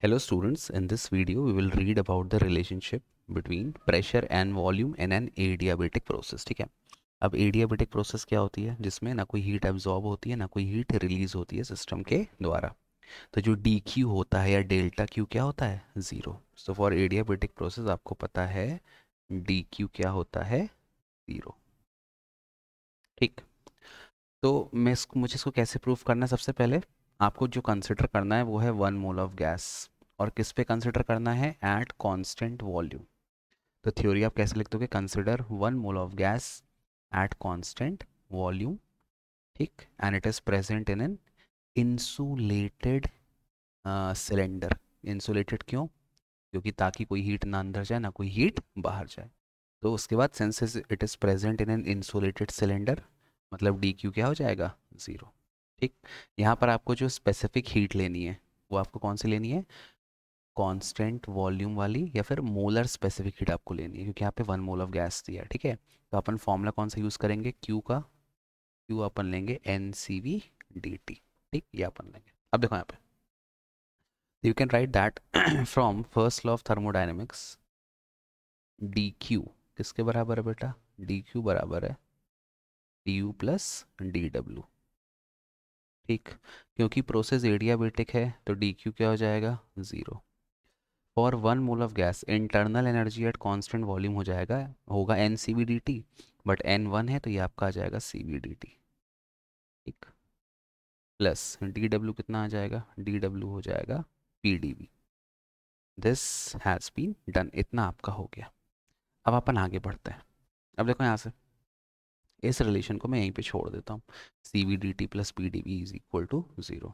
Hello students, in this video we will read about the relationship between pressure and volume in an adiabatic process. ठीक है। अब adiabatic process क्या होती है, जिसमें ना कोई हीट एब्जॉर्ब होती है ना कोई हीट रिलीज होती है सिस्टम के द्वारा। तो जो dq होता है या डेल्टा क्यू क्या होता है, zero. So for adiabatic process आपको पता है dq क्या होता है, ज़ीरो। ठीक। तो मुझे इसको कैसे प्रूव करना है, सबसे पहले आपको जो कंसिडर करना है वो है 1 मोल ऑफ गैस। और किस पे कंसिडर करना है, एट कांस्टेंट वॉल्यूम। तो थ्योरी आप कैसे लिख दोगे, consider 1 mole of gas at constant volume. ठीक। And it is present in an insulated cylinder. Insulated क्यों, क्योंकि ताकि कोई हीट ना अंदर जाए ना कोई हीट बाहर जाए। तो उसके बाद since it is present in an insulated cylinder, मतलब डी क्यू क्या हो जाएगा, ज़ीरो। ठीक। यहाँ पर आपको जो स्पेसिफिक हीट लेनी है वो आपको कौन सी लेनी है, कांस्टेंट वॉल्यूम वाली या फिर मोलर स्पेसिफिक हीट आपको लेनी है, क्योंकि यहाँ पे 1 मोल ऑफ गैस दिया है। ठीक है। तो अपन फॉर्मूला कौन सा यूज़ करेंगे, क्यू का। क्यू अपन लेंगे n c we d t. ठीक, ये अपन लेंगे। अब देखो यहाँ पे you can write that from first law of thermodynamics, d q किसके बराबर है बेटा, डी क्यू बराबर है डी यू प्लस डी डब्ल्यू। ठीक। क्योंकि प्रोसेस एडियाबेटिक है तो डी क्यू क्या हो जाएगा, zero. For 1 mole of gas internal energy at constant volume हो जाएगा, होगा n c we d t. But n one है तो ये आपका आ जाएगा सी वी डी टी। ठीक। प्लस डी डब्ल्यू कितना आ जाएगा, डी डब्ल्यू हो जाएगा p d v. This has been done, इतना आपका हो गया। अब अपन आगे बढ़ते हैं। अब देखो यहाँ से इस रिलेशन को मैं यहीं पे छोड़ देता हूँ, C we d T plus P d we is equal to zero.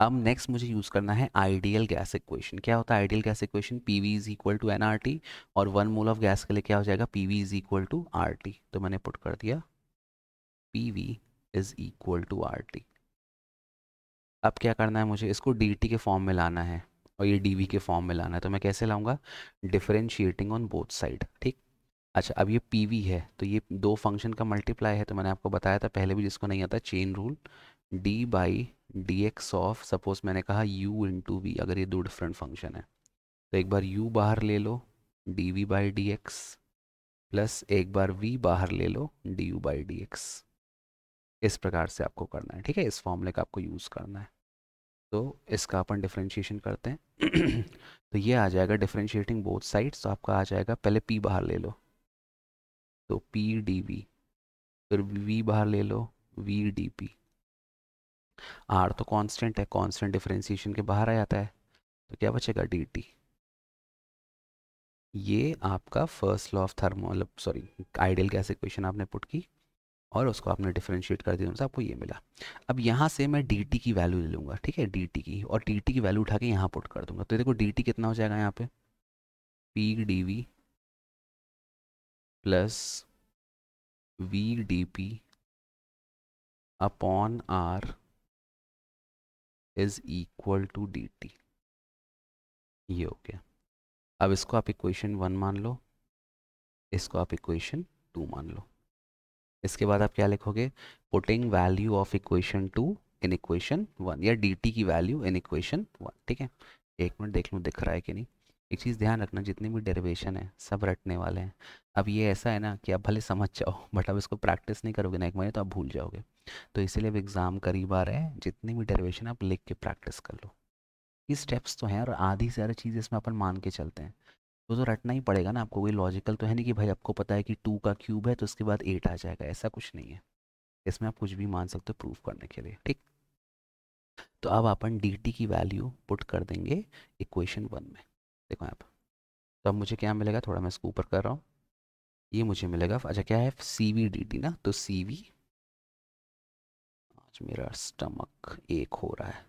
अब नेक्स्ट मुझे यूज़ करना है आइडियल गैस इक्वेशन। क्या होता है ideal gas equation, P we is equal to n R T. और 1 मोल ऑफ गैस के लिए क्या हो जाएगा, p we is equal to r t. तो मैंने पुट कर दिया p we is equal to r t. अब क्या करना है मुझे, इसको डी टी के फॉर्म में लाना है और ये डी वी के फॉर्म में लाना है। तो मैं कैसे लाऊंगा, डिफरेंशिएटिंग ऑन बोथ साइड। ठीक। अच्छा, अब ये पी वी है तो ये दो फंक्शन का मल्टीप्लाई है। तो मैंने आपको बताया था पहले भी, जिसको नहीं आता chain rule, D by d x of, suppose मैंने कहा u इंटू वी, अगर ये दो डिफरेंट फंक्शन है तो एक बार u बाहर ले लो, d v by d x, plus एक बार v बाहर ले लो, d u by d x. इस प्रकार से आपको करना है। ठीक है, इस फॉर्मूले का आपको यूज़ करना है। तो इसका अपन डिफरेंशिएशन करते हैं तो ये आ जाएगा डिफरेंशिएटिंग बोथ साइड्स, तो आपका आ जाएगा, पहले p बाहर ले लो तो p डी वी, फिर v बाहर ले लो, v डी पी। r तो कांस्टेंट है, कांस्टेंट डिफरेंशिएशन के बाहर आ जाता है, तो क्या बचेगा, डी टी। ये आपका फर्स्ट लॉ ऑफ थर्मो, मतलब सॉरी आइडियल गैस इक्वेशन आपने पुट की और उसको आपने डिफरेंशिएट कर दिया, तो आपको ये मिला। अब यहाँ से मैं डी टी की वैल्यू ले लूँगा। ठीक है, डी टी की, और डी टी की वैल्यू उठा के यहाँ पुट कर दूंगा। तो देखो डी टी कितना हो जाएगा यहाँ पे, p d we plus v d p upon r is equal to d t. ये हो गया। अब इसको आप इक्वेशन 1 मान लो, इसको आप इक्वेशन 2 मान लो। इसके बाद आप क्या लिखोगे, putting value of equation 2 in equation 1, या डी टी की वैल्यू इन इक्वेशन 1। ठीक है, एक मिनट देख लूँ दिख रहा है कि नहीं। एक चीज़ ध्यान रखना, जितनी भी डेरिवेशन है सब रटने वाले हैं। अब ये ऐसा है ना कि आप भले समझ जाओ बट अब इसको प्रैक्टिस नहीं करोगे ना एक महीने तो आप भूल जाओगे। तो इसीलिए अब एग्ज़ाम करीब आ रहे हैं, जितनी भी डेरिवेशन आप लिख के प्रैक्टिस कर लो। ये स्टेप्स तो हैं और आधी से ज़्यादा चीज़ें इसमें अपन मान के चलते हैं। तो रटना ही पड़ेगा ना आपको, कोई लॉजिकल तो है नहीं कि भाई आपको पता है कि 2 का क्यूब है तो उसके बाद 8 आ जाएगा, ऐसा कुछ नहीं है। इसमें आप कुछ भी मान सकते हो प्रूफ करने के लिए। ठीक। तो अब अपन डी टी की वैल्यू पुट कर देंगे इक्वेशन 1 में। देखो यहाँ पर, तो अब मुझे क्या मिलेगा, थोड़ा मैं इसको ऊपर कर रहा हूँ, ये मुझे मिलेगा, अच्छा क्या है, सी वी डी टी ना, तो सी वी, आज मेरा स्टमक एक हो रहा है,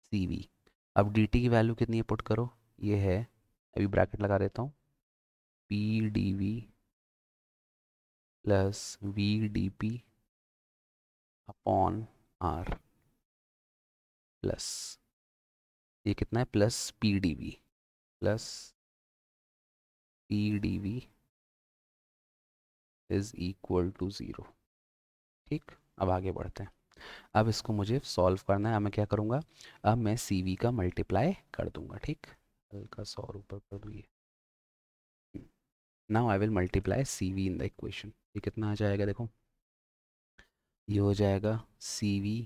सी वी। अब डी टी की वैल्यू कितनी है पुट करो, ये है, अभी ब्रैकेट लगा देता हूँ, p d we plus v d p upon r plus, ये कितना है, plus P d we plus P d we is equal to zero. ठीक। अब आगे बढ़ते हैं। अब इसको मुझे सॉल्व करना है। अब मैं क्या करूँगा, अब मैं सी वी का मल्टीप्लाई कर दूंगा, ठीक। हल्का सौ ऊपर कर दूँ ये। Now I will multiply C V in the equation. ये कितना आ जाएगा देखो, ये हो जाएगा सी we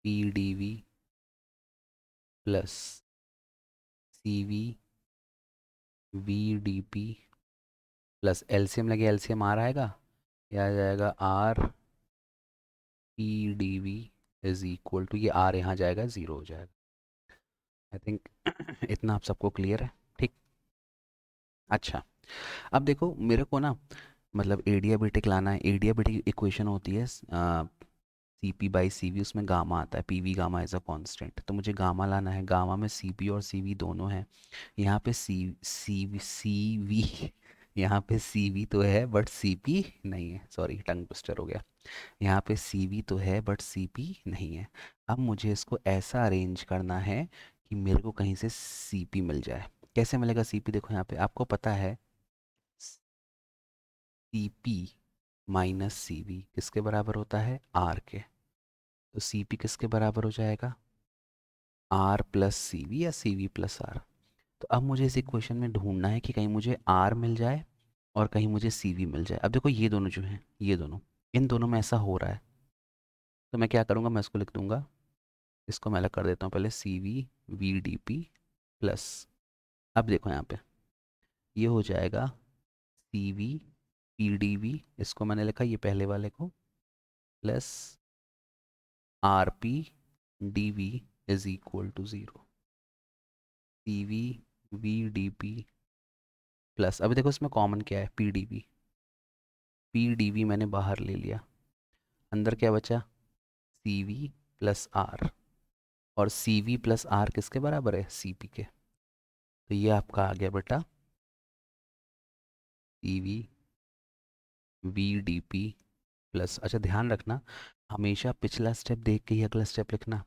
P d we plus C V V d P plus LCM लगे, एलसीएम आर आएगा, यह आ जाएगा R P d we is equal to, ये आर यहाँ जाएगा, ज़ीरो हो जाएगा। आई थिंक इतना आप सबको क्लियर है, ठीक। अच्छा, अब देखो मेरे को ना, मतलब एडियाबेटिक लाना है। एडियाबेटिक इक्वेशन होती है C P by C v, उसमें गामा आता है, p we gamma as a constant. तो मुझे गामा लाना है। गामा में सी पी और सी वी दोनों हैं। यहाँ पे सी वी यहाँ पे सी वी तो है बट सी पी नहीं है, सॉरी टंग ट्विस्टर हो गया। यहाँ पे सी वी तो है बट सी पी नहीं है। अब मुझे इसको ऐसा अरेंज करना है कि मेरे को कहीं से सी पी मिल जाए। कैसे मिलेगा सी पी, देखो यहाँ पे आपको पता है सी पी माइनस सी वी किसके बराबर होता है, आर के। तो सी पी किसके बराबर हो जाएगा, आर प्लस सी वी या सी वी प्लस आर। तो अब मुझे इस इक्वेशन में ढूंढना है कि कहीं मुझे आर मिल जाए और कहीं मुझे सी वी मिल जाए। अब देखो ये दोनों जो हैं, ये दोनों, इन दोनों में ऐसा हो रहा है। तो मैं क्या करूँगा, मैं इसको लिख दूंगा, इसको मैं अलग कर देता हूँ पहले, C V V d P plus, अब देखो यहाँ पे ये हो जाएगा सी वी पी डी वी, इसको मैंने लिखा ये पहले वाले को, plus R P d we is equal to zero. C V V d P plus, अभी देखो इसमें कॉमन क्या है, P d V. P d V मैंने बाहर ले लिया, अंदर क्या बचा, सी वी प्लस आर। और सी वी प्लस आर किसके बराबर है, सी पी के। तो ये आपका आ गया बेटा C V V d P plus. अच्छा ध्यान रखना, हमेशा पिछला स्टेप देख के ही अगला स्टेप लिखना,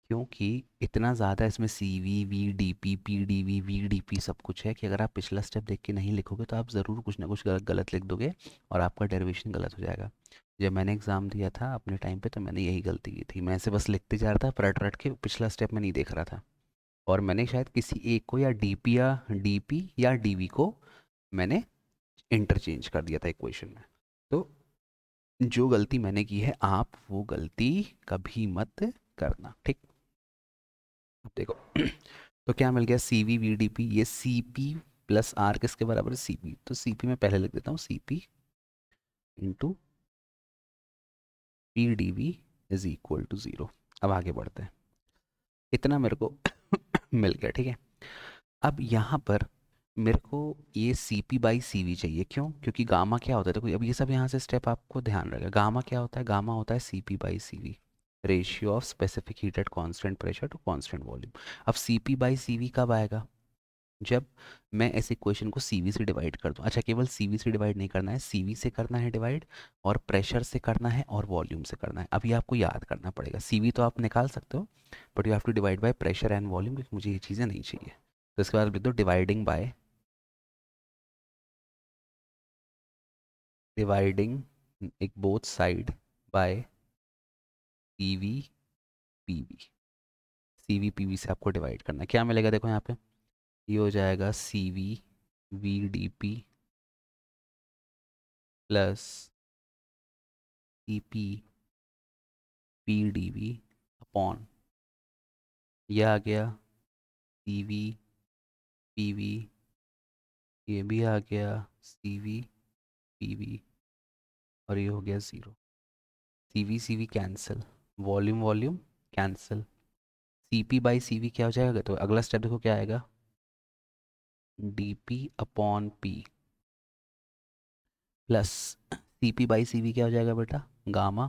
क्योंकि इतना ज़्यादा इसमें C V V d P d V d P सब कुछ है कि अगर आप पिछला स्टेप देख के नहीं लिखोगे तो आप ज़रूर कुछ ना कुछ गलत गलत लिख दोगे और आपका डेरिवेशन गलत हो जाएगा। जब मैंने एग्ज़ाम दिया था अपने टाइम पे तो मैंने यही गलती की थी, मैं ऐसे बस लिखते जा रहा था, रट रट के पिछला स्टेप में नहीं देख रहा था। और मैंने शायद किसी एक को या डी पी या डी वी को मैंने इंटरचेंज कर दिया था इक्वेशन में। तो जो गलती मैंने की है आप वो गलती कभी मत करना, ठीक। अब देखो तो क्या मिल गया, सी वी वी डी पी, ये सी पी प्लस आर किसके बराबर है, सी पी। तो सी पी मैं पहले लिख देता हूँ, c p into p d we is equal to zero. अब आगे बढ़ते हैं, इतना मेरे को मिल गया, ठीक है। अब यहाँ पर मेरे को ये c P by C v चाहिए, क्यों, क्योंकि गामा क्या होता है, देखो अब ये सब यहाँ से स्टेप आपको ध्यान रहेगा। गामा क्या होता है, गामा होता है C P by C V, ratio of specific heat at constant pressure to constant volume. अब C P by C V कब आएगा, जब मैं इस इक्वेशन को सी वी से डिवाइड कर दूं। अच्छा केवल सी वी से डिवाइड नहीं करना है, सी वी से करना है डिवाइड, और प्रेशर से करना है और वॉल्यूम से करना है। अब ये आपको याद करना पड़ेगा, सी वी तो आप निकाल सकते हो but you have to divide by pressure and volume, क्योंकि मुझे ये चीज़ें नहीं चाहिए। तो इसके बाद लिख दो डिवाइडिंग बाय, डिवाइडिंग एक both side by c we p v. C we p v से आपको डिवाइड करना है, क्या मिलेगा देखो यहाँ पे, ये हो जाएगा सी V V d P plus C P P d we upon, ये आ गया सी वी पी वी, ये भी आ गया सी वी पी वी, और ये हो गया zero. C v cancel, volume volume cancel, c P by C v क्या हो जाएगा, तो अगला स्टेप देखो क्या आएगा, d p upon p plus C P by C v क्या हो जाएगा बेटा, गामा।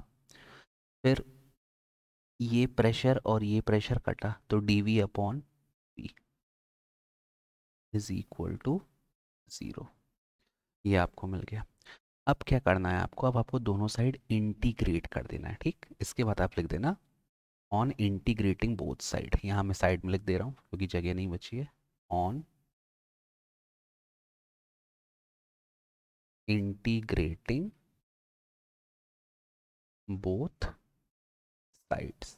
फिर ये प्रेशर और ये प्रेशर कटा तो d we upon p is equal to zero. ये आपको मिल गया। अब क्या करना है आपको, अब आपको दोनों साइड इंटीग्रेट कर देना है, ठीक। इसके बाद आप लिख देना ऑन इंटीग्रेटिंग बोथ साइड, यहाँ मैं साइड में लिख दे रहा हूँ क्योंकि जगह नहीं बची है। On integrating both sides.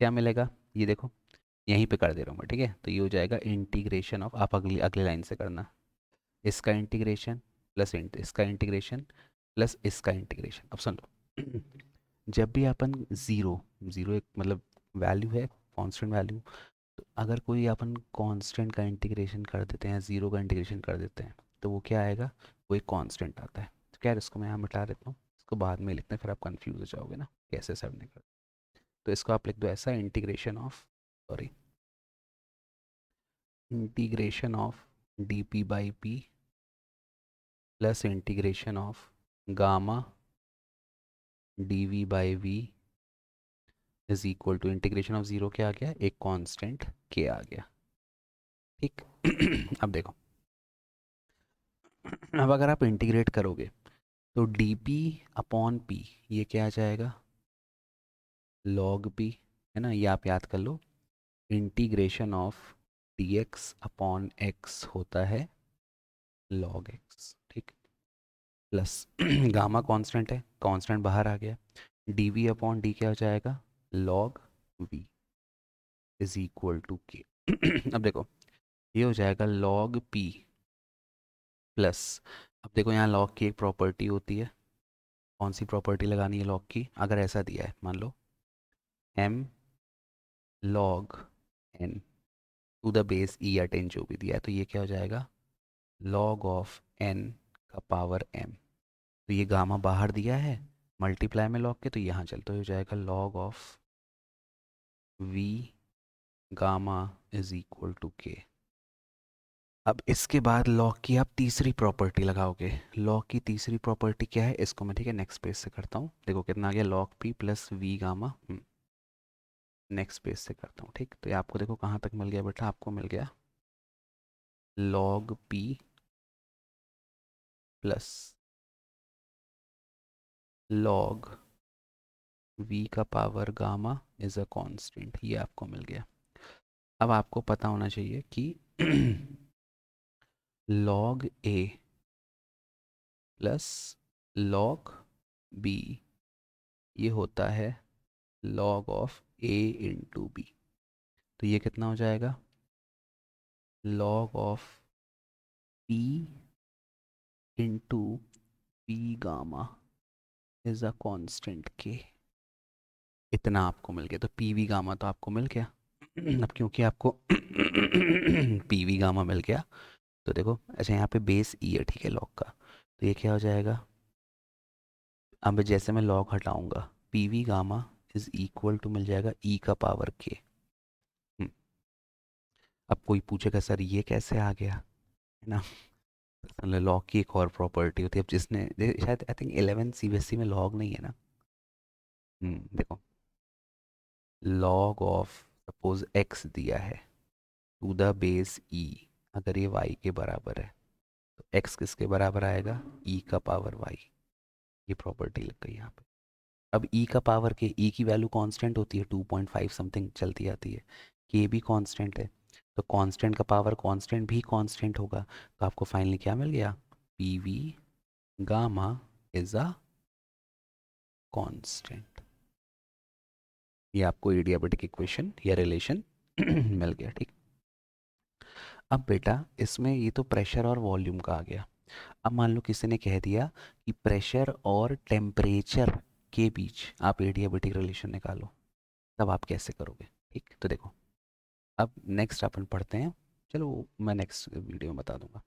क्या मिलेगा, ये देखो यहीं पे कर दे रहा हूँ मैं, ठीक है। तो ये हो जाएगा इंटीग्रेशन ऑफ, आप अगली अगली लाइन से करना, इसका इंटीग्रेशन प्लस इसका इंटीग्रेशन प्लस इसका इंटीग्रेशन। अब सुन लो जब भी अपन ज़ीरो, ज़ीरो एक मतलब वैल्यू है, कांस्टेंट वैल्यू, तो अगर कोई अपन कांस्टेंट का इंटीग्रेशन कर देते हैं, ज़ीरो का इंटीग्रेशन कर देते हैं, तो वो क्या आएगा, वो एक कांस्टेंट आता है। तो क्या है, इसको मैं यहाँ मिटा देता हूँ, इसको बाद में लिखते हैं, फिर आप कंफ्यूज हो जाओगे ना कैसे सब निकल। तो इसको आप लिख दो ऐसा, integration of, sorry, integration of d p by p plus integration of gamma d v by v is equal to integration of zero क्या आ गया, एक कांस्टेंट के आ गया, ठीक। अब देखो, अब अगर आप इंटीग्रेट करोगे तो डी पी अपॉन पी, ये क्या आ जाएगा, लॉग पी, है ना, ये आप याद कर लो। Integration of d x upon x होता है लॉग एक्स, ठीक। प्लस गामा कांस्टेंट है, कांस्टेंट बाहर आ गया, डी वी अपॉन डी क्या हो जाएगा, log v is equal to k. अब देखो ये हो जाएगा लॉग पी प्लस, अब देखो यहाँ लॉग की एक प्रॉपर्टी होती है, कौन सी प्रॉपर्टी लगानी है लॉग की, अगर ऐसा दिया है मान लो m log n to the base e या 10 जो भी दिया है, तो ये क्या हो जाएगा, log ऑफ n का पावर m। तो ये गामा बाहर दिया है मल्टीप्लाई में लॉग के, तो यहाँ चल तो हो जाएगा log of v gamma is equal to k। अब इसके बाद लॉग की आप तीसरी प्रॉपर्टी लगाओगे, लॉग की तीसरी प्रॉपर्टी क्या है, इसको मैं ठीक है नेक्स्ट पेज से करता हूँ, देखो कितना आ गया, log p plus v gamma, next page से करता हूँ, ठीक। तो ये आपको देखो कहाँ तक मिल गया बेटा, आपको मिल गया log p plus log v का power gamma is a constant, ये आपको मिल गया। अब आपको पता होना चाहिए कि log a plus log b ये होता है log of a into b. तो ये कितना हो जाएगा, log of p into p gamma is a constant k। इतना आपको मिल गया, तो पी वी गामा तो आपको मिल गया। अब क्योंकि आपको पी वी गामा मिल गया, तो देखो अच्छा यहाँ पे बेस ई है, ठीक है, लॉग का, तो ये क्या हो जाएगा, अब जैसे मैं लॉग हटाऊंगा P we gamma is equal to मिल जाएगा ई का पावर के। अब कोई पूछेगा सर ये कैसे आ गया, है ना, लॉग की एक और प्रॉपर्टी होती है, अब जिसने शायद आई थिंक 11 सीबीएसई में लॉग नहीं है ना, देखो लॉग ऑफ सपोज एक्स दिया है टू द बेस ई, अगर ये वाई के बराबर है तो एक्स किसके बराबर आएगा, ई का पावर वाई। ये प्रॉपर्टी लग गई यहाँ पे। अब ई का पावर के, ई की वैल्यू कांस्टेंट होती है 2.5 समथिंग चलती आती है, के भी कांस्टेंट है, तो कांस्टेंट का पावर कांस्टेंट भी कांस्टेंट होगा, तो आपको फाइनली क्या मिल गया, P V gamma is a constant. ये आपको एडियाबेटिक इक्वेशन या रिलेशन मिल गया, ठीक। अब बेटा इसमें ये तो प्रेशर और वॉल्यूम का आ गया, अब मान लो किसी ने कह दिया कि प्रेशर और टेम्परेचर के बीच आप एडियाबेटिक रिलेशन निकालो, तब आप कैसे करोगे, ठीक। तो देखो अब नेक्स्ट अपन पढ़ते हैं, चलो मैं नेक्स्ट वीडियो में बता दूंगा।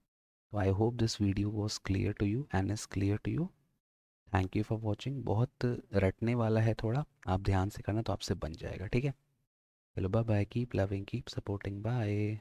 तो I hope this video was clear to you and is clear to you. Thank you for watching. बहुत रटने वाला है थोड़ा, आप ध्यान से करना तो आपसे बन जाएगा, ठीक है। चलो bye bye, keep loving keep supporting, bye.